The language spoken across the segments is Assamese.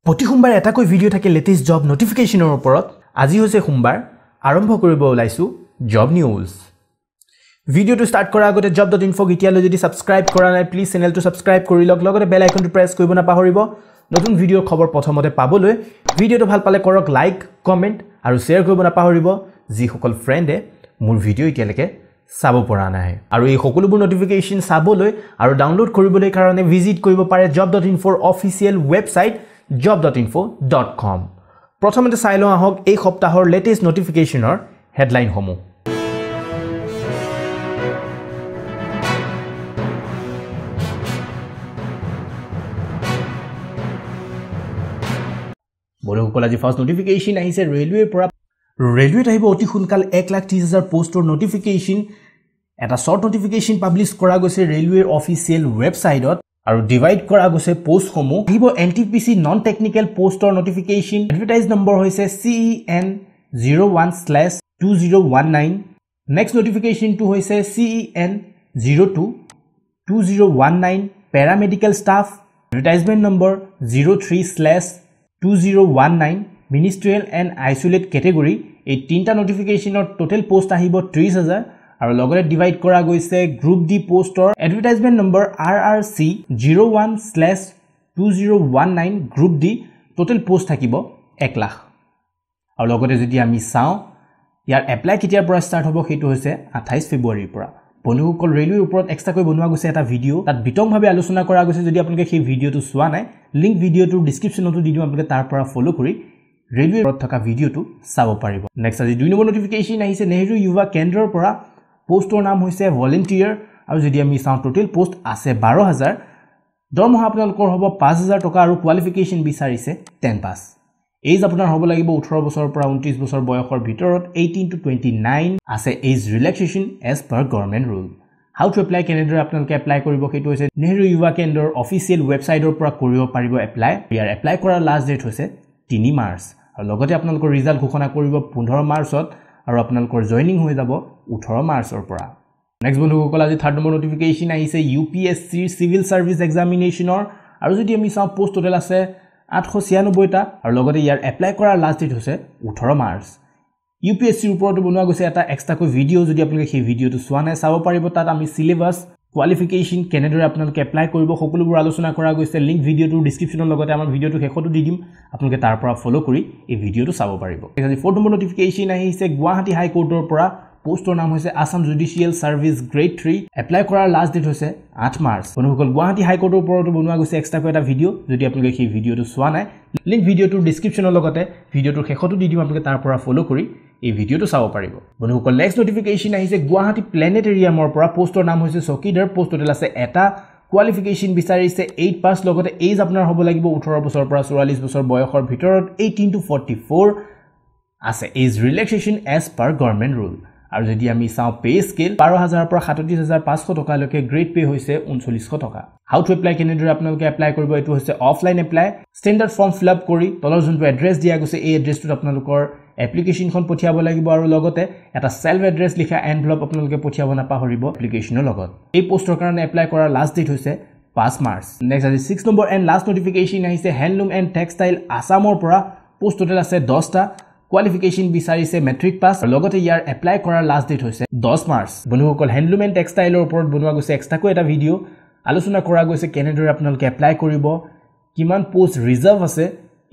প্ৰতি সোমবাৰে এটাকৈ ভিডিও থাকে লেটেষ্ট জব নটিফিকেশনৰ ওপৰত আজি হৈছে সোমবাৰ আৰম্ভ কৰিব ওলাইছো জব নিউজ ভিডিওটো স্টাৰ্ট কৰাৰ আগতে job.info গিতিয়ালৈ যদি সাবস্ক্ৰাইব কৰা নাই প্লিজ চেনেলটো সাবস্ক্ৰাইব কৰি লওক লগতে বেল আইকনটো প্ৰেছ কৰিব নাপাহৰিব নতুন ভিডিওৰ খবৰ প্ৰথমতে পাবলৈ ভিডিওটো ভাল পালে কৰক লাইক কমেন্ট আৰু শেয়াৰ কৰিব নাপাহৰিব যি সকল ফ্ৰেণ্ডে মোৰ ভিডিও ইতিয়ালৈকে চাব পৰা নাই আৰু এই সকলোবোৰ নটিফিকেশন চাবলৈ আৰু ডাউনলোড কৰিবলৈ কাৰণে ভিজিট কৰিব পাৰে job.info অফিচিয়েল ৱেবছাইট job.info.com প্ৰথমতে চাই লওঁ আহক এই সপ্তাহৰ লেটেষ্ট নটিফিকেশনৰ হেডলাইন সমূহ বড়োসকল আজি ফাৰ্স্ট নটিফিকেশন আহিছে ৰেলৱেৰ পৰা ৰেলৱেত আহিব অতি সোনকাল 1,30,000 পোষ্টৰ নটিফিকেশন এটা শৰ্ট নটিফিকেশন পাবলিশ কৰা গৈছে ৰেলৱেৰ অফিচিয়েল ৱেবছাইটত আৰু ডিভাইড কৰা গৈছে পোষ্ট সমূহ আহিব এনটিপিসি নন টেকনিক্যাল পোষ্টৰ নটিফিকেশন এডভাৰটাইজ নম্বৰ হৈছে CEN01/2019 নেক্সট নটিফিকেশন টু হৈছে CEN02/2019 paramedical staff advertisement number 03/2019 ministerial and isolate category এই তিনটা নটিফিকেশনৰ টোটাল পোষ্ট আহিব 30,000 আৰু লগতে ডিভাইড কৰা গৈছে গ্ৰুপ ডি পোষ্টৰ advertisement number RRC 01/2019 group D total post থাকিব 1 লাখ আৰু লগতে যদি আমি চাওঁ ইয়াৰ এপ্লাই কেতিয়াৰ পৰা ষ্টাৰ্ট হ'ব সেইটো হৈছে 28 ফেব্ৰুৱাৰীৰ পৰা বন্ধুসকল ৰেলৱেৰ ওপৰত এক্সট্ৰাকৈ বনোৱা গৈছে এটা ভিডিও তাত বিতংভাৱে আলোচনা কৰা গৈছে যদি আপোনালোকে সেই ভিডিওটো চোৱা নাই লিংক ভিডিওটোৰ ডেসক্ৰিপচনতো দি দিম আপোনালোকে তাৰ পৰা ফলো কৰি ৰেলৱেৰ ওপৰত থকা ভিডিওটো চাব পাৰিব নেক্সট আজি 2 নম্বৰ নটিফিকেশন আহিছে নেহৰু যুৱা কেন্দ্ৰৰ পৰা পোষ্টৰ নাম হৈছে ভলান্টিয়াৰ আৰু যদি আমি চাওঁ টোটাল পোষ্ট আছে 12,000 দৰমহা আপোনালোকৰ হ'ব 5,000 টকা আৰু কোৱালিফিকেশন বিচাৰিছে 10 পাস এজ আপোনাৰ হ'ব লাগিব 18 বছৰৰ পৰা 29 বছৰ বয়সৰ ভিতৰত 18 to 29 আছে age relaxation as per government rule how to apply কেনেদৰে আপোনালোকে এপ্লাই কৰিব সেইটো হৈছে নেহৰু যুৱা কেন্দ্ৰৰ অফিচিয়েল ৱেবছাইটৰ পৰা কৰিব পাৰিব এপ্লাই ইয়াৰ এপ্লাই কৰাৰ লাষ্ট ডেট হৈছে 3 মাৰ্চ আৰু লগতে আপোনালোকৰ ৰিজাল্ট ঘোষণা কৰিব 15 মাৰ্চত আৰু আপোনালোকৰ জয়নিং হৈ যাব 18 মাৰ্চৰ পৰা নেক্সট বন্ধুসকল আজি 3rd নম্বৰ নটিফিকেশন আহিছে UPSC সিভিল সাৰ্ভিস এক্সামিনেশনৰ আৰু যদি আমি চাওঁ পোষ্ট টোটাল আছে 896টা আৰু লগতে ইয়াৰ এপ্লাই কৰাৰ লাষ্ট ডেট হৈছে 18 মাৰ্চ UPSC ৰ ওপৰত বনোৱা গৈছে এটা এক্সট্ৰাকৈ ভিডিও যদি আপোনালোকে সেই ভিডিওটো চোৱা নাই চাব পাৰিব তাত আমি সিলেবাস কোৱালিফিকেশন কেনেদৰে আপোনালোকে এপ্লাই কৰিব সকলোবোৰ আলোচনা কৰা গৈছে লিংক ভিডিওটোৰ ডেসক্ৰিপচনৰ লগতে আমাৰ ভিডিওটো শেষতো দি দিম আপোনালোকে তাৰ পৰা ফলো কৰি এই ভিডিওটো চাব পাৰিব আজি 4th নম্বৰ নটিফিকেশন আহিছে গুৱাহাটী হাই কোৰ্টৰ পৰা পোষ্টৰ নাম হৈছে আসাম জুডিশিয়েল সাৰ্ভিস গ্ৰেড 3 এপ্লাই কৰাৰ লাষ্ট ডেট হৈছে 8 মাৰ্চ বন্ধুসকল গুৱাহাটী হাই কোৰ্টৰ ওপৰত বনোৱা গৈছে এক্সট্ৰাকৈ এটা ভিডিও যদি আপোনালোকে সেই ভিডিওটো চোৱা নাই লিংক ভিডিওটোৰ ডেসক্ৰিপচনৰ লগতে ভিডিওটোৰ শেষতো দি দিম আপোনালোকে তাৰ পৰা ফলো কৰি এই ভিডিওটো চাব পাৰিব বন্ধুসকল নেক্সট নটিফিকেশন আহিছে গুৱাহাটী প্লেনেটেৰিয়ামৰ পৰা পোষ্টৰ নাম হৈছে চকীদাৰ পোষ্ট টোটাল আছে এটা কোৱালিফিকেশন বিচাৰিছে 8 পাস লগতে এজ আপোনাৰ হ'ব লাগিব 18 বছৰৰ পৰা 44 বছৰ বয়সৰ ভিতৰত 18 to 44 আছে age relaxation as per government rule আৰু যদি আমি চাওঁ পে স্কেল 12,000 পৰা 37,500 টকা লৈকে গ্ৰেড পে হৈছে 3900 টকা হাউ টু এপ্লাই কেনেদৰে আপোনালোকে এপ্লাই কৰিব এটো হৈছে offline apply standard form fill up কৰি তলৰ যোনটো এড্ৰেছ দিয়া গৈছে এই এড্ৰেছটোত আপোনালোকৰ এপ্লিকেশনখন পঠিয়াব লাগিব আৰু লগতে এটা সেলফ এড্ৰেছ লিখা এনভেলপ আপোনালোকে পঠিয়াব নাপাহৰিব এপ্লিকেশনৰ লগত এই পোষ্টৰ কাৰণে এপ্লাই কৰাৰ লাষ্ট ডেট হৈছে 5 মাৰ্চ নেক্সট আজি 6 নম্বৰ এণ্ড লাষ্ট নটিফিকেশন আহিছে হ্যান্ডলুম এণ্ড টেক্সটাইল আসামৰ পৰা পোষ্ট টোটাল আছে 10টা কোৱালিফিকেশন বিচাৰিছে মেট্ৰিক পাস আৰু লগতে ইয়াৰ এপ্লাই কৰাৰ লাষ্ট ডেট হৈছে 10 মাৰ্চ বন্ধুসকল হ্যান্ডলুম এণ্ড টেক্সটাইলৰ ওপৰত বনোৱা গৈছে এক্সট্ৰাকৈ এটা ভিডিও আলোচনা কৰা গৈছে কেনেদৰে আপোনালোকে এপ্লাই কৰিব কিমান পোষ্ট ৰিজাৰ্ভ আছে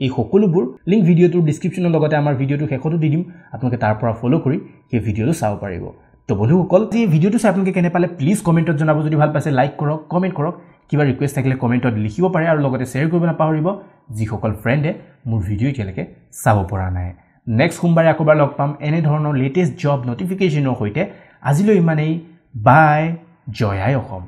এই সকলোবোৰ লিংক ভিডিওটোৰ ডেসক্ৰিপচনৰ লগতে আমাৰ ভিডিওটো শেষতো দি দিম আপোনালোকে তাৰ পৰা ফলো কৰি এই ভিডিওটো চাব পাৰিব তো বন্ধুসকল এই ভিডিওটো চাই আপোনালোকে কেনে পালে প্লিজ কমেন্টত জনাব যদি ভাল পাইছে লাইক কৰক কমেন্ট কৰক কিবা ৰিকুৱেষ্ট থাকিলে কমেন্টত লিখিব পাৰে আৰু লগতে শেয়াৰ কৰিব নাপাহৰিব যি সকল ফ্ৰেণ্ডে মোৰ ভিডিও এতিয়ালৈকে চাব পৰা নাই নেক্সট সোমবাৰে আকবাৰ লগ পাম এনে ধৰণৰ লেটেষ্ট জব নটিফিকেশনৰ সৈতে আজিলৈ ইমানেই বাই জয় আই অসম